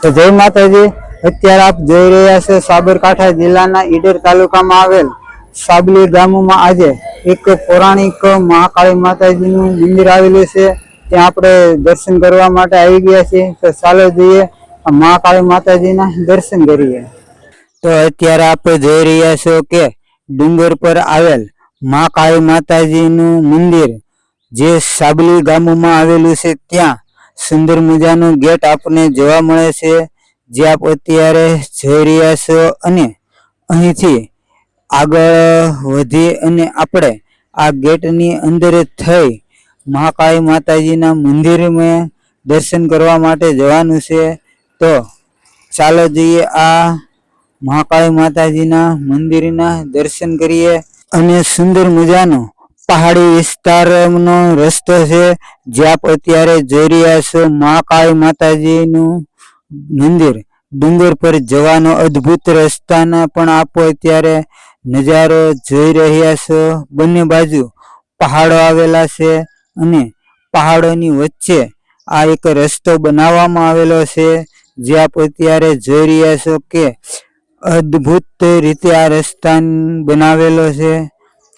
તો જય માતાજી। અત્યારે આપ જોઈ રહ્યા છો સાબરકાંઠા જિલ્લાના ઈડર તાલુકામાં આવેલ સાબલી ગામમાં આજે એક પૌરાણિક મહાકાળી માતાજીનું મંદિર આવેલું છે। ત્યાં આપણે દર્શન કરવા માટે આવી ગયા છીએ। તો ચાલો જઈએ મહાકાળી માતાજીના દર્શન કરીએ। તો અત્યારે આપણે જોઈ રહ્યા છો કે ડુંગર પર આવેલ મહાકાળી માતાજીનું મંદિર જે સાબલી ગામમાં આવેલું છે। ત્યાં સુંદર મજાનું ગેટ આપને જોવા મળે છે, જે આપ અત્યારે જોઈ રહ્યા છો। અને અહીંથી આગળ વધી અને આપણે આ ગેટની અંદર થઈ મહાકાળી માતાજીના મંદિરમાં દર્શન કરવા માટે જવાનું છે। તો ચાલો જઈએ આ મહાકાળી માતાજીના મંદિરના દર્શન કરીએ। અને સુંદર મજાનો પહાડી વિસ્તારનો રસ્તો છે, જે આપ અત્યારે જોઈ રહ્યા છો। મહાકાળી માતાજીનું મંદિર ડુંગર પર જવાનો અદ્ભુત રસ્તાના પણ આપો અત્યારે નજારો જોઈ રહ્યા છો। બંને બાજુ પહાડો આવેલા છે અને પહાડોની વચ્ચે આ એક રસ્તો બનાવવામાં આવેલો છે, જે આપ અત્યારે જોઈ રહ્યા છો કે અદ્ભુત રીતે આ રસ્તા બનાવેલો છે।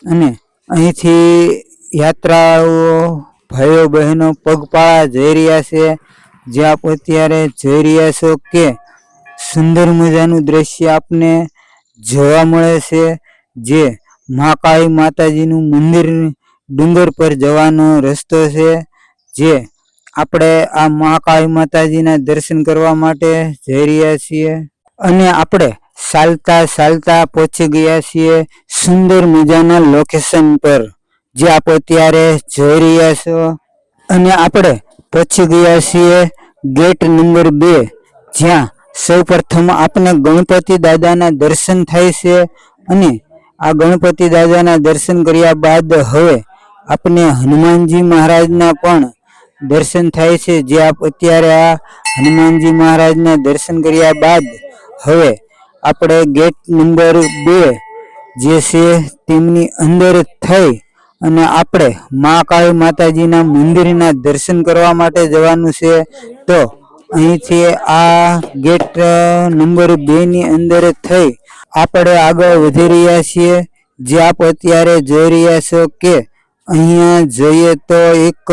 અને અહીંથી યાત્રાળુઓ ભાઈઓ બહેનો પગપાળા જઈ રહ્યા છે, જે આપ અત્યારે જોઈ રહ્યા છો કે સુંદર મજાનું દ્રશ્ય આપને જોવા મળે છે, જે મહાકાળી માતાજીનું મંદિર ડુંગર પર જવાનો રસ્તો છે, જે આપણે આ મહાકાળી માતાજીના દર્શન કરવા માટે જઈ રહ્યા છીએ। અને આપણે ચાલતા પહોંચી ગયા છીએ સુંદર મજાના લોકેશન પર, જે આપ અત્યારે જોઈ રહ્યા છો। અને આપણે પહોંચી ગયા છીએ ગેટ નંબર 2, જ્યાં સૌ પ્રથમ આપણે ગણપતિ દાદાના દર્શન થાય છે। અને આ ગણપતિ દાદાના દર્શન કર્યા બાદ હવે આપણે હનુમાનજી મહારાજના પણ દર્શન થાય છે, જે આપ અત્યારે આ હનુમાનજી મહારાજના દર્શન કર્યા બાદ હવે આપણે ગેટ નંબર 2 જે છે તેમની અંદર થઈ અને આપણે મહાકાળી માતાજીના મંદિરના દર્શન કરવા માટે જવાનું છે। તો અહીંથી આ ગેટ નંબર 2 ની અંદર થઈ આપણે આગળ વધી રહ્યા છીએ, જે આપ અત્યારે જોઈ રહ્યા છો કે અહીંયા જોઈએ તો એક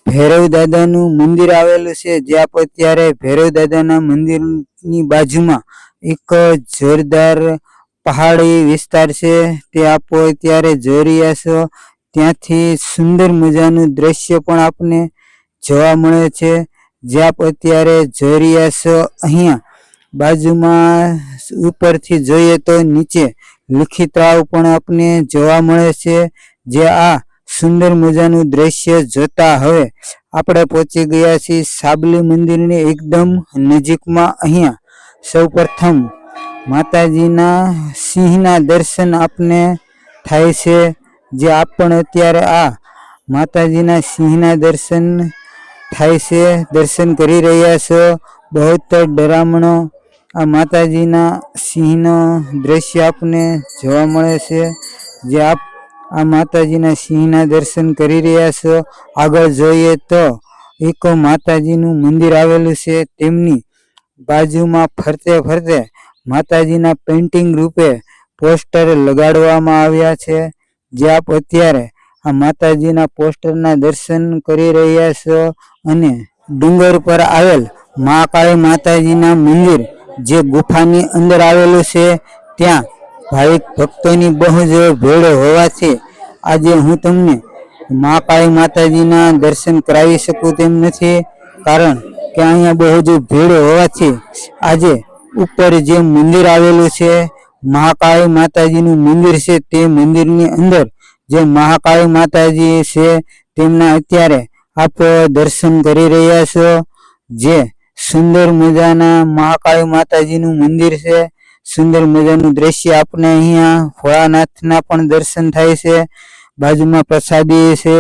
ભૈરવ દાદાનું મંદિર આવેલું છે, જે આપ અત્યારે ભૈરવ દાદાના મંદિરની બાજુમાં એક જોરદાર પહાડી વિસ્તાર છે, તે આપ અત્યારે જોઈ રહ્યા છો। ત્યાંથી સુંદર મજાનું દ્રશ્ય પણ આપને જોવા મળે છે, જે આપ અત્યારે જોઈ રહ્યા છો। અહીંયા બાજુમાં ઉપરથી જોઈએ તો નીચે લિખિતરાવ પણ આપને જોવા મળે છે, જે આ સુંદર મજાનું દ્રશ્ય જોતા હવે આપણે પહોંચી ગયા છીએ સાબલી મંદિરની એકદમ નજીકમાં। અહીંયા સૌ પ્રથમ માતાજીના સિંહના દર્શન આપને થાય છે, જે આપ પણ અત્યારે આ માતાજીના સિંહના દર્શન થાય છે, દર્શન કરી રહ્યા છો। બહુ ડરામણો આ માતાજીના સિંહનો દ્રશ્ય આપને જોવા મળે છે, જે આપ આ માતાજીના સિંહના દર્શન કરી રહ્યા છો। આગળ જોઈએ તો એક માતાજીનું મંદિર આવેલું છે, તેમની બાજુમાં ફરતે માતાજીના પેઇન્ટિંગ રૂપે પોસ્ટર લગાડવામાં આવ્યા છે, જે આપ અત્યારે આ માતાજીના પોસ્ટરના દર્શન કરી રહ્યા છો। અને ડુંગર પર આવેલ મહાકાળી માતાજીના મંદિર જે ગુફાની અંદર આવેલું છે, ત્યાં ભાવિક ભક્તોની બહુ જ ભીડ હોવાથી આજે હું તમને મહાકાળી માતાજીના દર્શન કરાવી શકું તેમ નથી, કારણ કે અહીંયા બહુ જ ભીડ હોવાથી આજે ઉપર જે મંદિર આવેલું છે મહાકાળી માતાજીનું મંદિર છે, તે મંદિરની અંદર જે મહાકાળી માતાજી છે તેમના અત્યારે આપ દર્શન કરી રહ્યા છો। જે સુંદર મજાના મહાકાળી માતાજીનું મંદિર છે, સુંદર મજાનું દ્રશ્ય આપણે અહીંયા ભોળાનાથના પણ દર્શન થાય છે। બાજુમાં પ્રસાદી છે,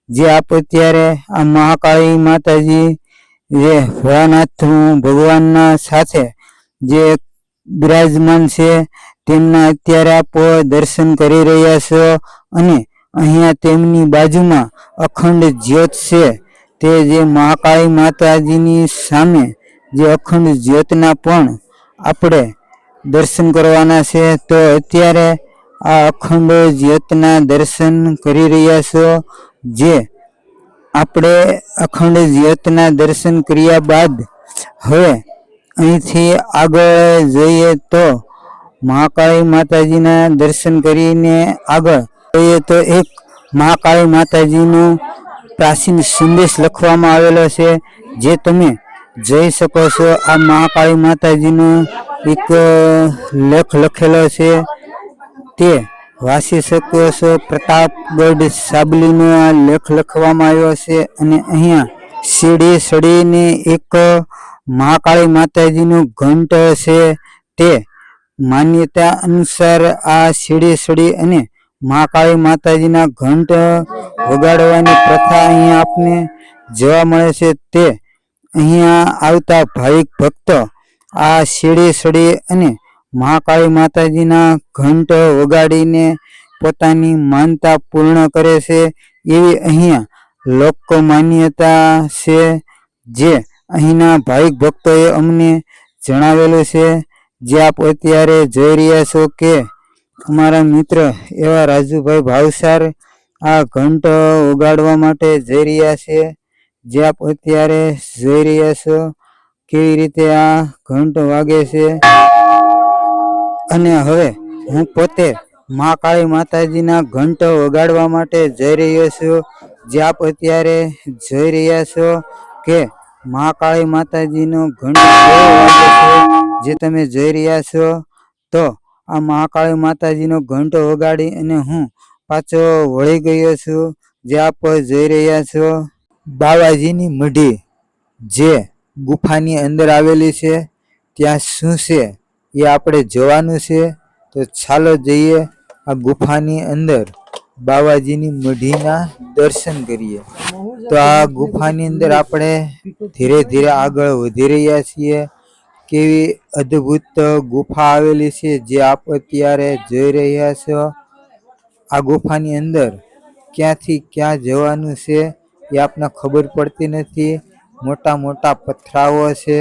જે આપ અત્યારે આ મહાકાળી માતાજી જે ભોળાનાથ ભગવાનના સાથે જે બિરાજમાન છે તેમના અત્યારે આપ દર્શન કરી રહ્યા છો। અને અહીંયા તેમની બાજુમાં અખંડ જ્યોત છે, તે જે મહાકાળી માતાજીની સામે જે અખંડ જ્યોતના પણ આપણે દર્શન કરવાના છે. તો અત્યારે આ અખંડ જ્યોતના દર્શન કરી રહ્યા છો. જે આપણે અખંડ જ્યોતના દર્શન કર્યા બાદ હવે અહીંથી આગળ જઈએ તો મહાકાળી માતાજીના દર્શન કરીને આગળ જઈએ તો એક મહાકાળી માતાજીનું પ્રાચીન સંદેશ લખવામાં આવેલો છે, જે તમે જોઈ શકો છો. આ મહાકાળી માતાજીનો એક લેખ લખેલો છે, તે વાંચી શકો છો. પ્રતાપગઢ સાબલીનો આ લેખ લખવામાં આવ્યો છે. અને અહીંયા સીડી સડીને એક મહાકાળી માતાજીનું ઘંટ છે. તે માન્યતા અનુસાર આ સીડી સડી અને મહાકાળી માતાજીના ઘંટ વગાડવાની પ્રથા અહીંયા આપને જોવા મળે છે. તે અહીંયા આવતા ભાવિક ભક્તો આ સીડી સડી અને મહાકાળી માતાજીના ઘંટ વગાડીને પોતાની માનતા પૂર્ણ કરે છે, એવી અહીંયા લોક માન્યતા છે, જે અહીંના ભાવિક ભક્તોએ અમને જણાવેલું છે. જે આપ અત્યારે જોઈ રહ્યા છો કે અમારા મિત્ર એવા રાજુભાઈ ભાવસાર આ ઘંટ વગાડવા માટે જઈ રહ્યા છે. જે આપ અત્યારે જોઈ રહ્યા છો કેવી રીતે આ ઘંટ વાગે છે. અને હવે હું પોતે મહાકાળી માતાજીના ઘંટ વગાડવા માટે જઈ રહ્યો છું. જે આપ અત્યારે જોઈ રહ્યા છો કે મહાકાળી માતાજીનો ઘંટ કેવો વાગે છે, જે તમે જોઈ રહ્યા છો. તો આ મહાકાળી માતાજીનો ઘંટ વગાડી અને હું પાછો વળી ગયો છું. જે આપ જોઈ રહ્યા છો બાવાજીની મઢી જે ગુફાની અંદર આવેલી છે, ત્યાં શું છે એ આપણે જોવાનું છે. તો ચાલો જઈએ આ ગુફાની અંદર બાવાજીની મઢીના દર્શન કરીએ. તો આ ગુફાની અંદર આપણે ધીરે ધીરે આગળ વધી રહ્યા છીએ. કેવી અદ્ભુત ગુફા આવેલી છે, જે આપ અત્યારે જોઈ રહ્યા છો. આ ગુફાની અંદર ક્યાંથી ક્યાં જવાનું છે એ આપને ખબર પડતી નથી. મોટા મોટા પથરાઓ છે,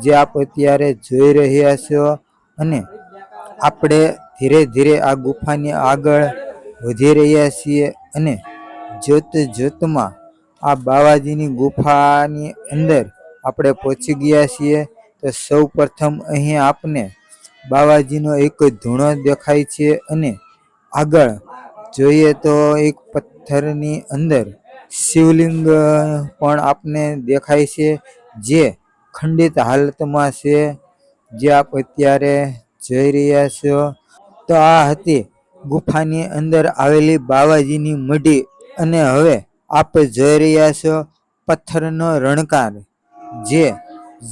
જે આપ અત્યારે જોઈ રહ્યા છો. અને આપણે ધીરે ધીરે આ ગુફાની આગળ વધી રહ્યા છીએ. અને જોત જોતમાં આ બાવાજીની ગુફાની અંદર આપણે પહોંચી ગયા છીએ. તો સૌ પ્રથમ અહીં આપને બાવાજીનો એક ધૂણો દેખાય છે. અને આગળ જોઈએ તો એક પથ્થરની અંદર શિવલિંગ પણ આપને દેખાય છે, જે ખંડિત હાલતમાં છે, જે આપ અત્યારે જોઈ રહ્યા છો. તો આ હતી ગુફાની અંદર આવેલી બાવાજીની મઢી. અને હવે આપ જોઈ રહ્યા છો પથ્થરનો રણકાર, જે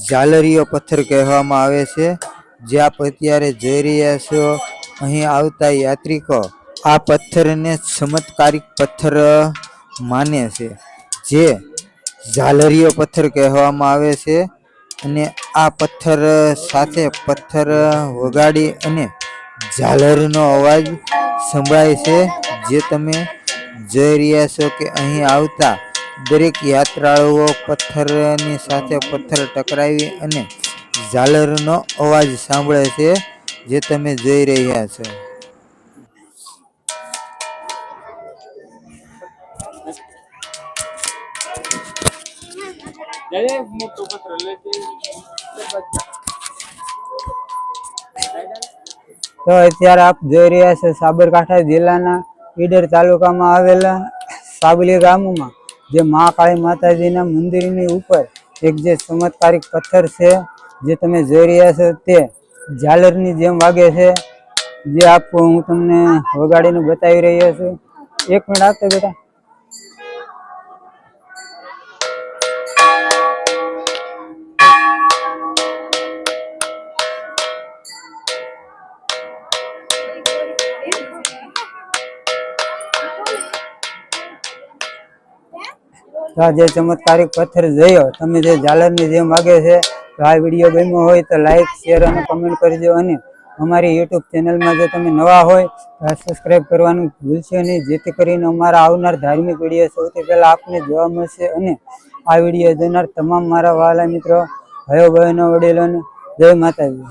ઝાલરીયો પથ્થર કહેવામાં આવે છે. જે આપ અત્યારે જોઈ રહ્યા છો અહીં આવતા યાત્રિકો આ પથ્થરને ચમત્કારિક પથ્થર માને છે, જે ઝાલરીયો પથ્થર કહેવામાં આવે છે. અને આ પથ્થર સાથે પથ્થર વગાડી અને ઝાલરનો અવાજ સંભળાય છે. જે તમે જોઈ રહ્યા છો કે અહીં આવતા દરેક યાત્રાળુઓ પથ્થરની સાથે પથ્થર ટકરાવી અને ઝાલરનો અવાજ સાંભળે છે, જે તમે જોઈ રહ્યા છો. તો અત્યારે આપ જોઈ રહ્યા છો સાબરકાંઠા જિલ્લાના ઈડર તાલુકામાં આવેલા સાબલી ગામમાં જે મહાકાળી માતાજીના મંદિરની ઉપર એક જે ચમત્કારિક પથ્થર છે, જે તમે જોઈ રહ્યા છો તે ઝાલરની જેમ વાગે છે. જે આપ હું તમને વગાડીને બતાવી રહ્યો છું. એક મિનિટ આપતો બેટા. તો આ જે ચમત્કારિક પથ્થર જોયો તમે, જે ઝાલરની જેમ વાગે છે. તો આ વિડીયો ગમ્યો હોય તો લાઈક, શેર અને કમેન્ટ કરજો. અને અમારી યુટ્યુબ ચેનલમાં જો તમે નવા હોય તો સબસ્ક્રાઈબ કરવાનું ભૂલશો નહીં, જેથી કરીને અમારા આવનાર ધાર્મિક વિડીયો સૌથી પહેલા આપને જોવા મળશે. અને આ વિડીયો જોનાર તમામ મારા વહાલા મિત્રો ભાઈઓ બહેનો વડીલોને જય માતાજી.